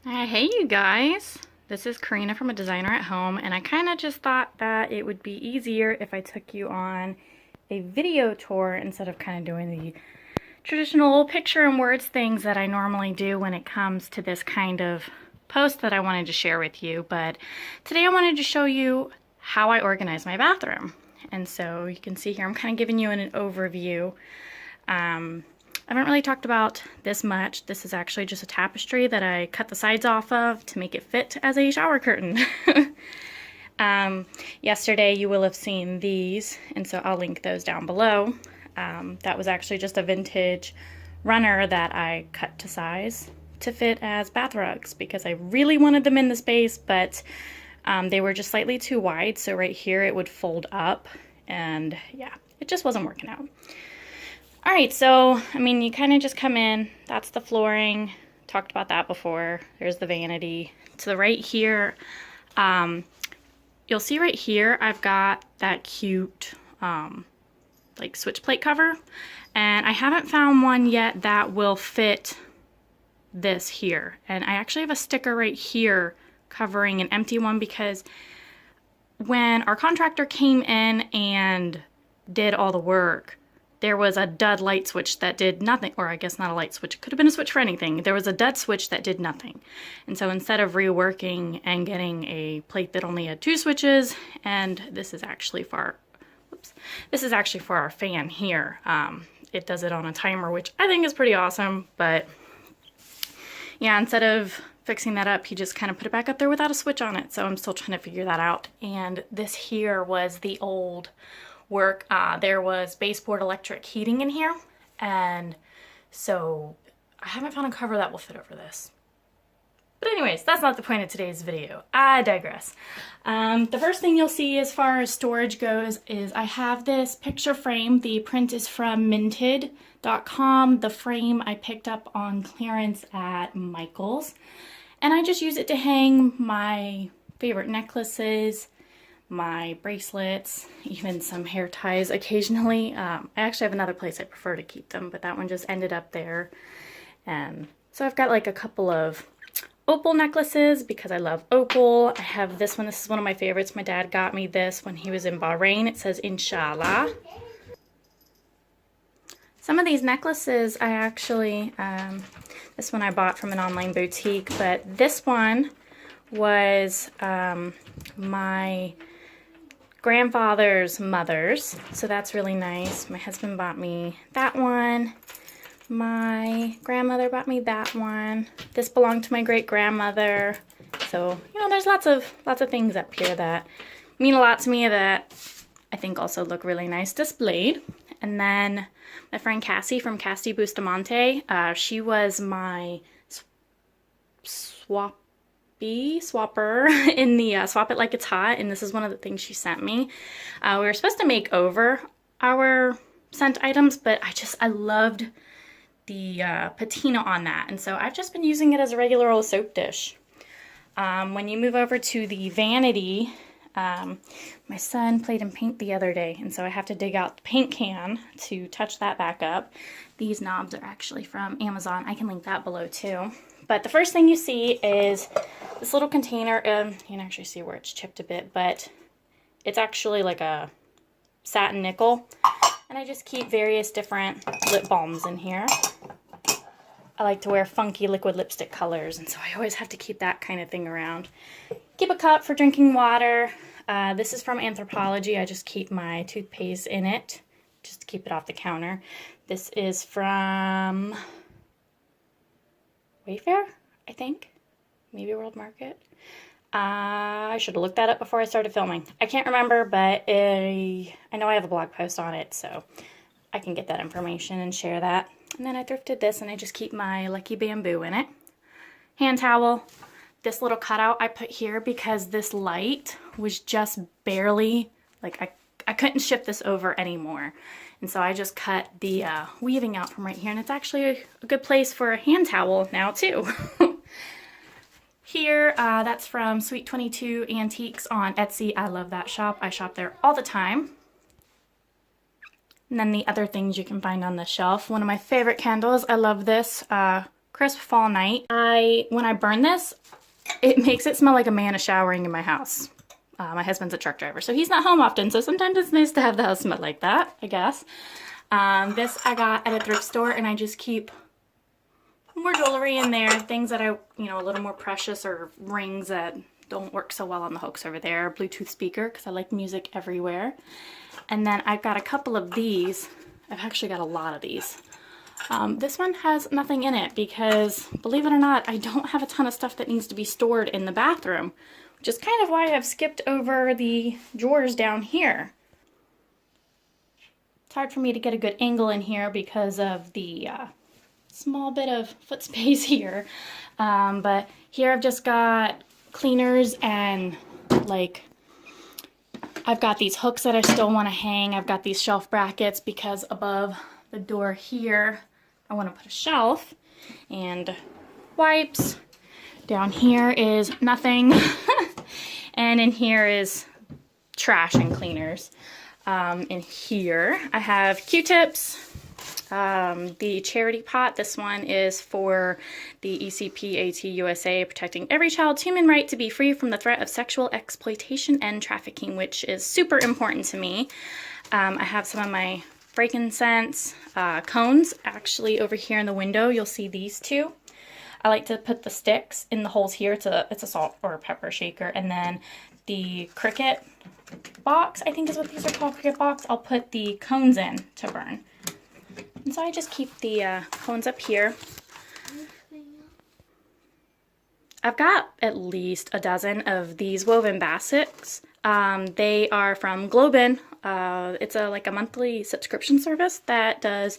Hey you guys, this is Karina from A Designer at Home, and I kind of just thought that it would be easier if I took you on a video tour instead of kind of doing the traditional picture and words things that I normally do when it comes to this kind of post that I wanted to share with you. But today I wanted to show you how I organize my bathroom. And so you can see here I'm kind of giving you an overview. I haven't really talked about this much. This is actually just a tapestry that I cut the sides off of to make it fit as a shower curtain. Yesterday you will have seen these, and so I'll link those down below. That was actually just a vintage runner that I cut to size to fit as bath rugs because I really wanted them in the space, but they were just slightly too wide, so right here it would fold up, and yeah, it just wasn't working out. All right, so, I mean, you kind of just come in, that's the flooring, talked about that before, there's the vanity. To the right here, you'll see right here, I've got that cute, like switch plate cover, and I haven't found one yet that will fit this here. And I actually have a sticker right here covering an empty one because when our contractor came in and did all the work, there was a dud light switch that did nothing, or I guess not a light switch, it could have been a switch for anything. There was a dud switch that did nothing. And so instead of reworking and getting a plate that only had 2 switches, and this is actually for our fan here. It does it on a timer, which I think is pretty awesome, but yeah, instead of fixing that up, he just kind of put it back up there without a switch on it. So I'm still trying to figure that out. And this here was the old work. There was baseboard electric heating in here, and so I haven't found a cover that will fit over this. But anyways, that's not the point of today's video. I digress. The first thing you'll see as far as storage goes is I have this picture frame. The print is from minted.com. The frame I picked up on clearance at Michael's, and I just use it to hang my favorite necklaces, my bracelets, even some hair ties occasionally. I actually have another place I prefer to keep them, but that one just ended up there. And so I've got like a couple of opal necklaces because I love opal. I have this one. This is one of my favorites. My dad got me this when he was in Bahrain. It says Inshallah. Some of these necklaces I actually, this one I bought from an online boutique, but this one was my grandfather's mother's, so that's really nice. My husband bought me that one. My grandmother bought me that one. This belonged to my great-grandmother. So, you know, there's lots of things up here that mean a lot to me that I think also look really nice displayed. And then my friend Cassie from Cassie Bustamante, she was my swapper in the Swap It Like It's Hot, and this is one of the things she sent me. We were supposed to make over our scent items, but I loved the patina on that, and so I've just been using it as a regular old soap dish. When you move over to the vanity, my son played in paint the other day, and so I have to dig out the paint can to touch that back up. These knobs are actually from Amazon. I can link that below too. But the first thing you see is this little container. You can actually see where it's chipped a bit, but it's actually like a satin nickel. And I just keep various different lip balms in here. I like to wear funky liquid lipstick colors, and so I always have to keep that kind of thing around. Keep a cup for drinking water. This is from Anthropologie. I just keep my toothpaste in it, just to keep it off the counter. This is from Wayfair, I think. Maybe World Market. I should have looked that up before I started filming. I can't remember, but I know I have a blog post on it, so I can get that information and share that. And then I thrifted this, and I just keep my Lucky Bamboo in it. Hand towel. This little cutout I put here because this light was just barely, like I couldn't shift this over anymore. And so I just cut the weaving out from right here, and it's actually a good place for a hand towel now too. Here, that's from Sweet 22 Antiques on Etsy. I love that shop. I shop there all the time. And then the other things you can find on the shelf. One of my favorite candles. I love this crisp fall night. When I burn this, it makes it smell like a man is showering in my house. My husband's a truck driver, so he's not home often, so sometimes it's nice to have the house smell like that, I guess. This I got at a thrift store, and I just keep more jewelry in there, things that a little more precious, or rings that don't work so well on the hooks over there, Bluetooth speaker, because I like music everywhere. And then I've got a couple of these. I've actually got a lot of these. This one has nothing in it because, believe it or not, I don't have a ton of stuff that needs to be stored in the bathroom, which is kind of why I've skipped over the drawers down here. It's hard for me to get a good angle in here because of the small bit of foot space here. But here I've just got cleaners and I've got these hooks that I still want to hang. I've got these shelf brackets because above the door here I want to put a shelf, and wipes. Down here is nothing. And in here is trash and cleaners. In here I have Q-tips. The charity pot, this one is for the ECPAT USA, protecting every child's human right to be free from the threat of sexual exploitation and trafficking, which is super important to me. I have some of my frankincense cones actually over here in the window. You'll see these two. I like to put the sticks in the holes here. It's a salt or pepper shaker. And then the cricket box, I think is what these are called, cricket box, I'll put the cones in to burn. And so I just keep the cones up here. I've got at least a dozen of these woven baskets. They are from Globin. It's like a monthly subscription service that does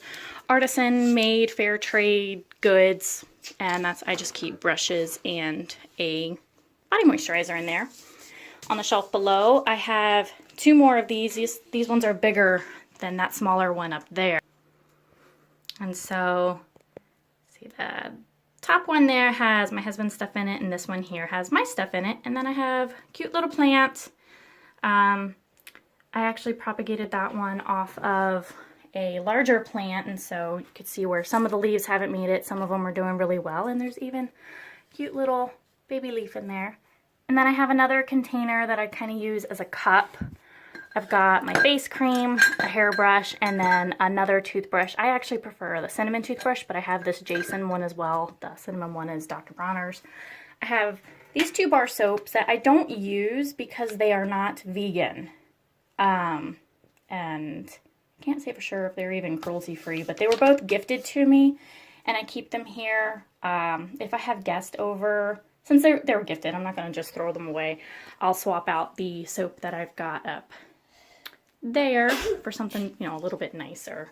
artisan-made, fair trade goods. And I just keep brushes and a body moisturizer in there. On the shelf below, I have two more of these. These ones are bigger than that smaller one up there. And so, see, the top one there has my husband's stuff in it, and this one here has my stuff in it. And then I have cute little plants. I actually propagated that one off of a larger plant, and so you could see where some of the leaves haven't made it. Some of them are doing really well, and there's even cute little baby leaf in there. And then I have another container that I kind of use as a cup. I've got my face cream, a hairbrush, and then another toothbrush. I actually prefer the cinnamon toothbrush, but I have this Jason one as well. The cinnamon one is Dr. Bronner's. I have these 2 bar soaps that I don't use because they are not vegan. And I can't say for sure if they're even cruelty-free, but they were both gifted to me, and I keep them here. If I have guests over, since they were gifted, I'm not going to just throw them away. I'll swap out the soap that I've got up there for something, a little bit nicer.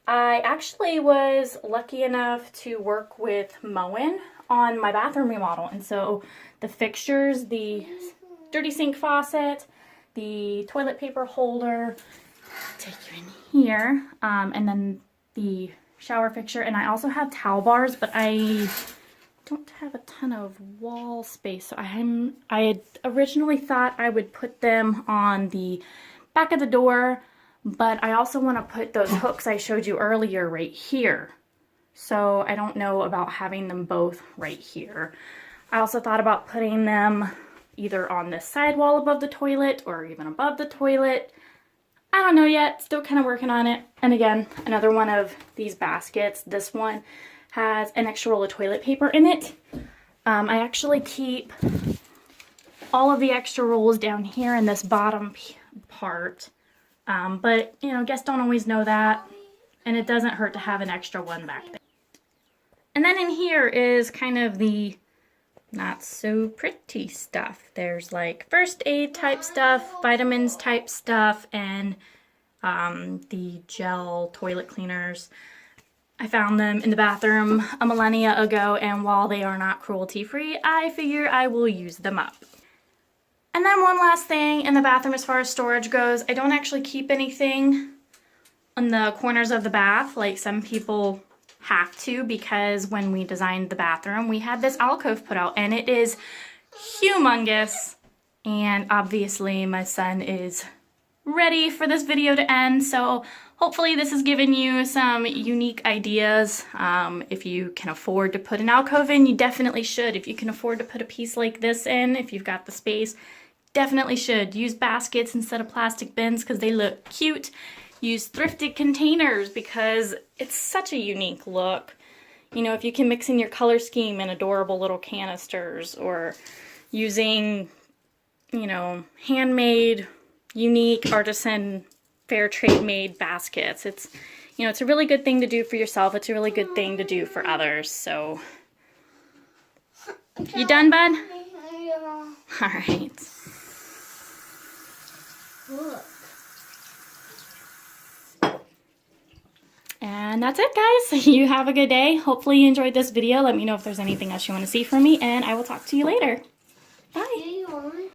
I actually was lucky enough to work with Moen on my bathroom remodel, and so the fixtures, the dirty sink faucet, the toilet paper holder, take you in here, and then the shower fixture, and I also have towel bars, but I don't have a ton of wall space, so I had originally thought I would put them on the back of the door, but I also want to put those hooks I showed you earlier right here. So I don't know about having them both right here. I also thought about putting them either on this side wall above the toilet or even above the toilet. I don't know yet, still kind of working on it. And again, another one of these baskets. This one has an extra roll of toilet paper in it. I actually keep all of the extra rolls down here in this bottom part. But, guests don't always know that, and it doesn't hurt to have an extra one back there. And then in here is kind of the not so pretty stuff. There's like first aid type stuff, vitamins type stuff, and the gel toilet cleaners. I found them in the bathroom a millennia ago, and while they are not cruelty-free, I figure I will use them up. And then one last thing in the bathroom as far as storage goes, I don't actually keep anything on the corners of the bath like some people have to, because when we designed the bathroom, we had this alcove put out, and it is humongous. And obviously my son is ready for this video to end, so hopefully this has given you some unique ideas. If you can afford to put an alcove in, you definitely should. If you can afford to put a piece like this in, if you've got the space, definitely should. Use baskets instead of plastic bins because they look cute. Use thrifted containers because it's such a unique look. You know, if you can mix in your color scheme in adorable little canisters, or using, you know, handmade, unique, artisan, fair trade made baskets. It's, you know, it's a really good thing to do for yourself. It's a really good thing to do for others. So, you done, bud? Yeah. All right. Look. And that's it, guys. You have a good day. Hopefully you enjoyed this video. Let me know if there's anything else you want to see from me, and I will talk to you later.